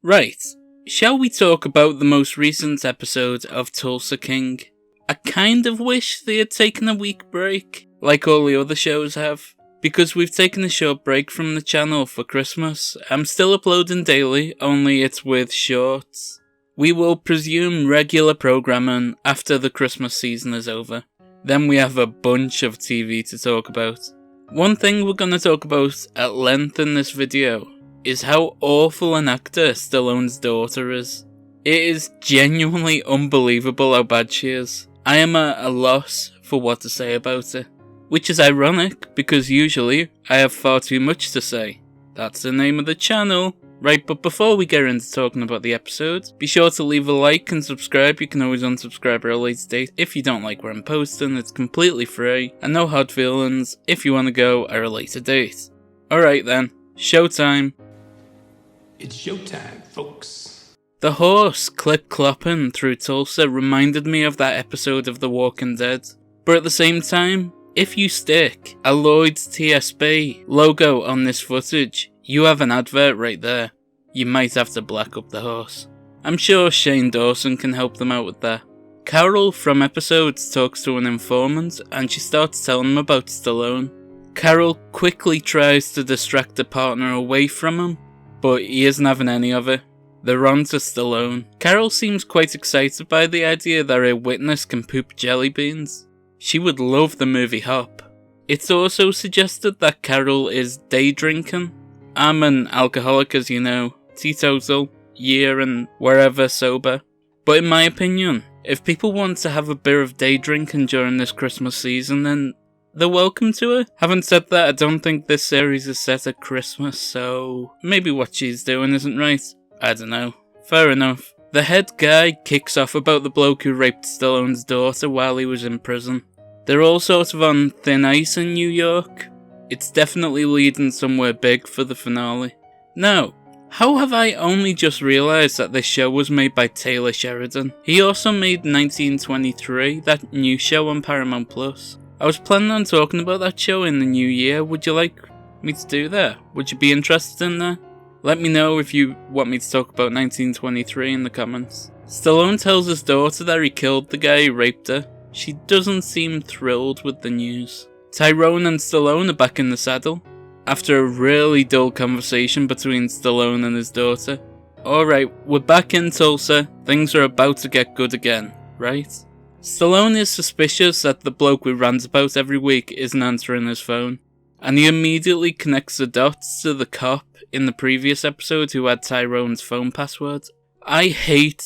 Right, shall we talk about the most recent episode of Tulsa King? I kind of wish they had taken a week break, like all the other shows have, because we've taken a short break from the channel for Christmas. I'm still uploading daily, only it's with shorts. We will resume regular programming after the Christmas season is over. Then we have a bunch of TV to talk about. One thing we're going to talk about at length in this video is how awful an actor Stallone's daughter is. It is genuinely unbelievable how bad she is. I am at a loss for what to say about it. Which is ironic, because usually I have far too much to say. That's the name of the channel. Right, but before we get into talking about the episode, be sure to leave a like and subscribe. You can always unsubscribe at a later date if you don't like what I'm posting. It's completely free, and no hard feelings if you want to go at a later date. Alright then, showtime. It's showtime, folks. The horse clip-clopping through Tulsa reminded me of that episode of The Walking Dead. But at the same time, if you stick a Lloyd's TSB logo on this footage, you have an advert right there. You might have to black up the horse. I'm sure Shane Dawson can help them out with that. Carol from episodes talks to an informant and she starts telling him about Stallone. Carol quickly tries to distract the partner away from him, but he isn't having any of it. They're on to Stallone. Carol seems quite excited by the idea that a witness can poop jelly beans. She would love the movie Hop. It's also suggested that Carol is day drinking. I'm an alcoholic, as you know, teetotal, year and wherever sober. But in my opinion, if people want to have a bit of day drinking during this Christmas season, then they're welcome to it. Having said that, I don't think this series is set at Christmas, so maybe what she's doing isn't right. I don't know. Fair enough. The head guy kicks off about the bloke who raped Stallone's daughter while he was in prison. They're all sort of on thin ice in New York. It's definitely leading somewhere big for the finale. Now, how have I only just realised that this show was made by Taylor Sheridan? He also made 1923, that new show on Paramount Plus. I was planning on talking about that show in the new year. Would you like me to do that? Would you be interested in that? Let me know if you want me to talk about 1923 in the comments. Stallone tells his daughter that he killed the guy who raped her. She doesn't seem thrilled with the news. Tyrone and Stallone are back in the saddle, after a really dull conversation between Stallone and his daughter. Alright, we're back in Tulsa, things are about to get good again, right? Stallone is suspicious that the bloke we rant about every week isn't answering his phone, and he immediately connects the dots to the cop in the previous episode who had Tyrone's phone password. I hate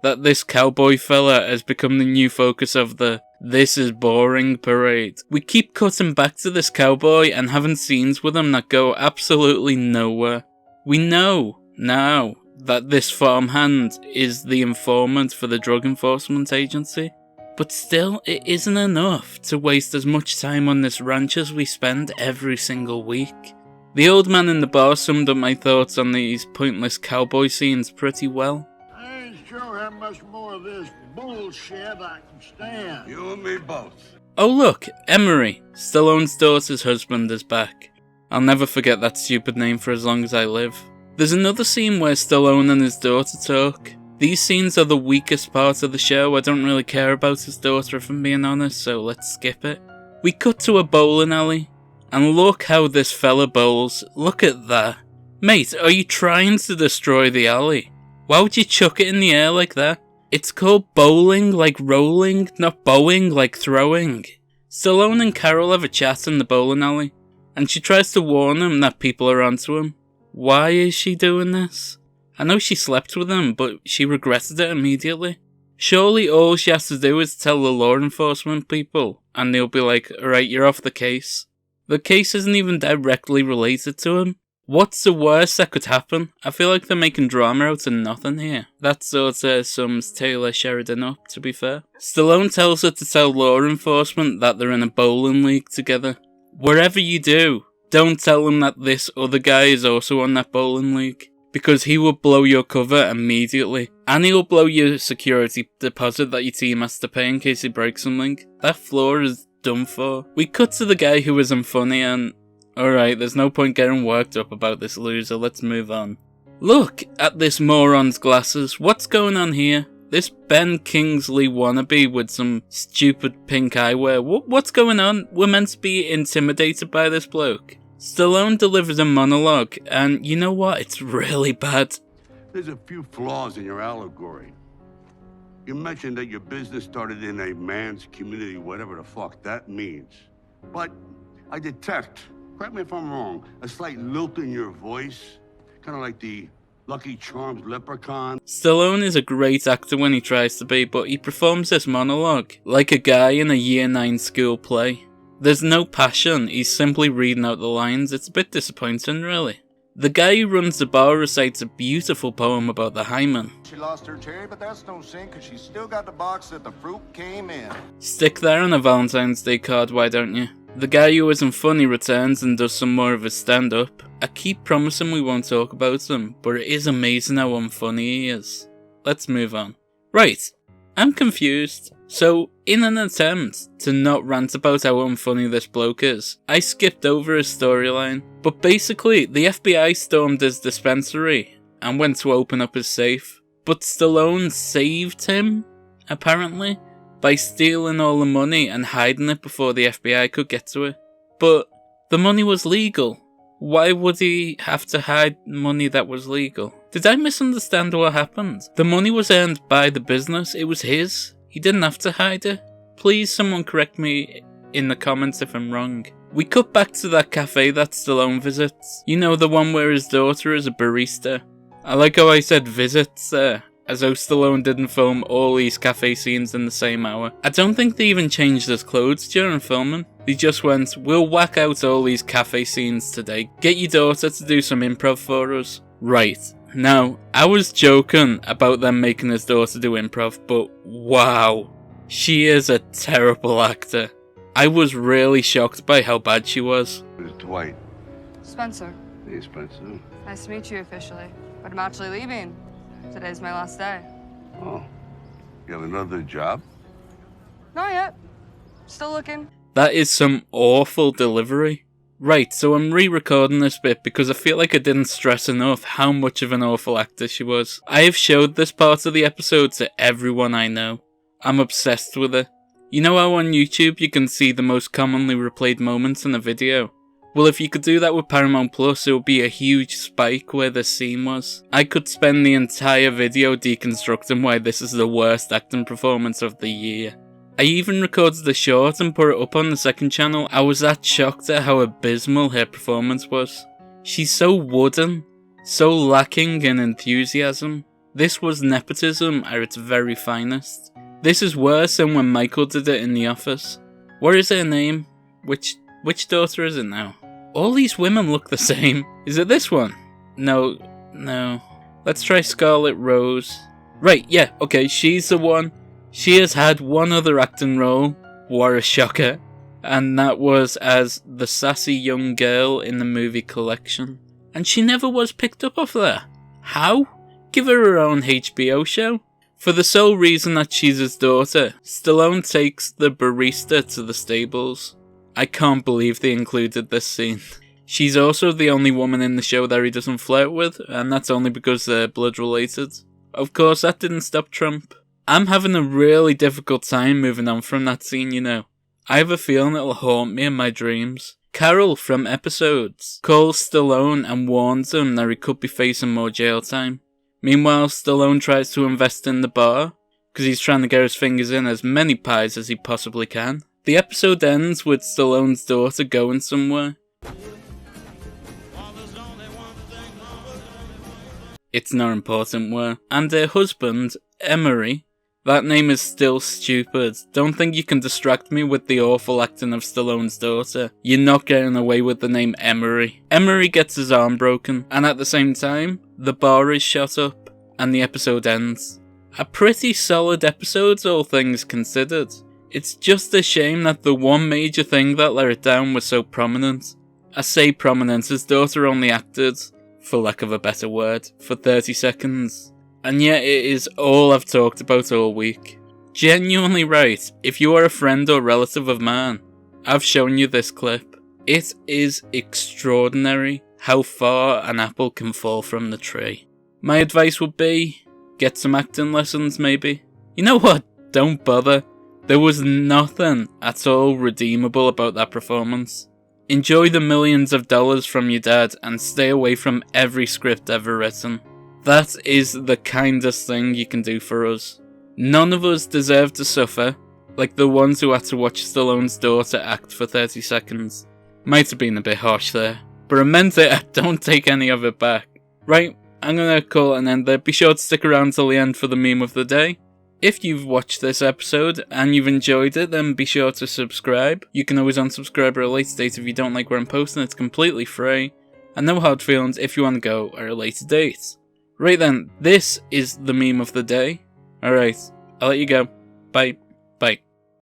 that this cowboy fella has become the new focus of the "this is boring" parade. We keep cutting back to this cowboy and having scenes with him that go absolutely nowhere. We know now that this farmhand is the informant for the Drug Enforcement Agency, but still it isn't enough to waste as much time on this ranch as we spend every single week. The old man in the bar summed up my thoughts on these pointless cowboy scenes pretty well. I ain't sure how much more of this bullshit I can stand. You and me both. Oh look, Emery, Stallone's daughter's husband, is back. I'll never forget that stupid name for as long as I live. There's another scene where Stallone and his daughter talk. These scenes are the weakest part of the show. I don't really care about his daughter if I'm being honest, so let's skip it. We cut to a bowling alley, and look how this fella bowls. Look at that. Mate, are you trying to destroy the alley? Why would you chuck it in the air like that? It's called bowling like rolling, not bowing like throwing. Stallone and Carol have a chat in the bowling alley, and she tries to warn him that people are onto him. Why is she doing this? I know she slept with him, but she regretted it immediately. Surely all she has to do is tell the law enforcement people, and they'll be like, alright, you're off the case. The case isn't even directly related to him. What's the worst that could happen? I feel like they're making drama out of nothing here. That sort of sums Taylor Sheridan up, to be fair. Stallone tells her to tell law enforcement that they're in a bowling league together. Wherever you do, don't tell them that this other guy is also on that bowling league, because he will blow your cover immediately. And he'll blow your security deposit that your team has to pay in case he breaks something. That floor is done for. We cut to the guy who isn't funny and... Alright, there's no point getting worked up about this loser, let's move on. Look at this moron's glasses. What's going on here? This Ben Kingsley wannabe with some stupid pink eyewear. What's going on? We're meant to be intimidated by this bloke. Stallone delivers a monologue, and you know what? It's really bad. There's a few flaws in your allegory. You mentioned that your business started in a man's community, whatever the fuck that means. But I detect, correct me if I'm wrong, a slight lilt in your voice, kind of like the Lucky Charms leprechaun. Stallone is a great actor when he tries to be, but he performs this monologue like a guy in a Year 9 school play. There's no passion, he's simply reading out the lines. It's a bit disappointing, really. The guy who runs the bar recites a beautiful poem about the hymen. She lost her cherry, but that's no sin, because she's still got the box that the fruit came in. Stick that on a Valentine's Day card, why don't you? The guy who isn't funny returns and does some more of his stand-up. I keep promising we won't talk about him, but it is amazing how unfunny he is. Let's move on. Right, I'm confused. So, in an attempt to not rant about how unfunny this bloke is, I skipped over his storyline. But basically, the FBI stormed his dispensary and went to open up his safe. But Stallone saved him, apparently, by stealing all the money and hiding it before the FBI could get to it. But the money was legal. Why would he have to hide money that was legal? Did I misunderstand what happened? The money was earned by the business, it was his. He didn't have to hide it. Please someone correct me in the comments if I'm wrong. We cut back to that cafe that Stallone visits. You know, the one where his daughter is a barista. I like how I said visits there, as though Stallone didn't film all these cafe scenes in the same hour. I don't think they even changed his clothes during filming. They just went, we'll whack out all these cafe scenes today. Get your daughter to do some improv for us. Right. Now, I was joking about them making his daughter do improv, but wow. She is a terrible actor. I was really shocked by how bad she was. It's Dwight. Spencer. Hey, Spencer. Nice to meet you officially. But I'm actually leaving. Today's my last day. Oh, you have another job? Not yet. Still looking. That is some awful delivery. Right, so I'm re-recording this bit because I feel like I didn't stress enough how much of an awful actor she was. I have showed this part of the episode to everyone I know. I'm obsessed with it. You know how on YouTube you can see the most commonly replayed moments in a video? Well, if you could do that with Paramount Plus, it would be a huge spike where this scene was. I could spend the entire video deconstructing why this is the worst acting performance of the year. I even recorded the short and put it up on the second channel. I was that shocked at how abysmal her performance was. She's so wooden, so lacking in enthusiasm. This was nepotism at its very finest. This is worse than when Michael did it in The Office. What is her name? Which daughter is it now? All these women look the same. Is it this one? No. Let's try Scarlet Rose. Right, yeah, okay, she's the one. She has had one other acting role, what a shocker, and that was as the sassy young girl in the movie Collection. And she never was picked up off there. How? Give her own HBO show. For the sole reason that she's his daughter, Stallone takes the barista to the stables. I can't believe they included this scene. She's also the only woman in the show that he doesn't flirt with, and that's only because they're blood related. Of course, that didn't stop Trump. I'm having a really difficult time moving on from that scene, you know. I have a feeling it'll haunt me in my dreams. Carol from Episodes calls Stallone and warns him that he could be facing more jail time. Meanwhile, Stallone tries to invest in the bar, because he's trying to get his fingers in as many pies as he possibly can. The episode ends with Stallone's daughter going somewhere. It's not important where. And her husband, Emery. That name is still stupid. Don't think you can distract me with the awful acting of Stallone's daughter. You're not getting away with the name Emery. Emery gets his arm broken, and at the same time, the bar is shot up, and the episode ends. A pretty solid episode, all things considered. It's just a shame that the one major thing that let it down was so prominent. I say prominent, his daughter only acted, for lack of a better word, for 30 seconds. And yet it is all I've talked about all week. Genuinely right, if you are a friend or relative of mine, I've shown you this clip. It is extraordinary how far an apple can fall from the tree. My advice would be, get some acting lessons maybe. You know what? Don't bother. There was nothing at all redeemable about that performance. Enjoy the millions of dollars from your dad and stay away from every script ever written. That is the kindest thing you can do for us. None of us deserve to suffer like the ones who had to watch Stallone's daughter act for 30 seconds. Might have been a bit harsh there, but I meant it. I don't take any of it back. Right, I'm gonna call it an end there. Be sure to stick around till the end for the meme of the day. If you've watched this episode and you've enjoyed it, then be sure to subscribe. You can always unsubscribe at a later date if you don't like where I'm posting. It's completely free. And no hard feelings if you want to go at a later date. Right then, this is the meme of the day. Alright, I'll let you go. Bye. Bye.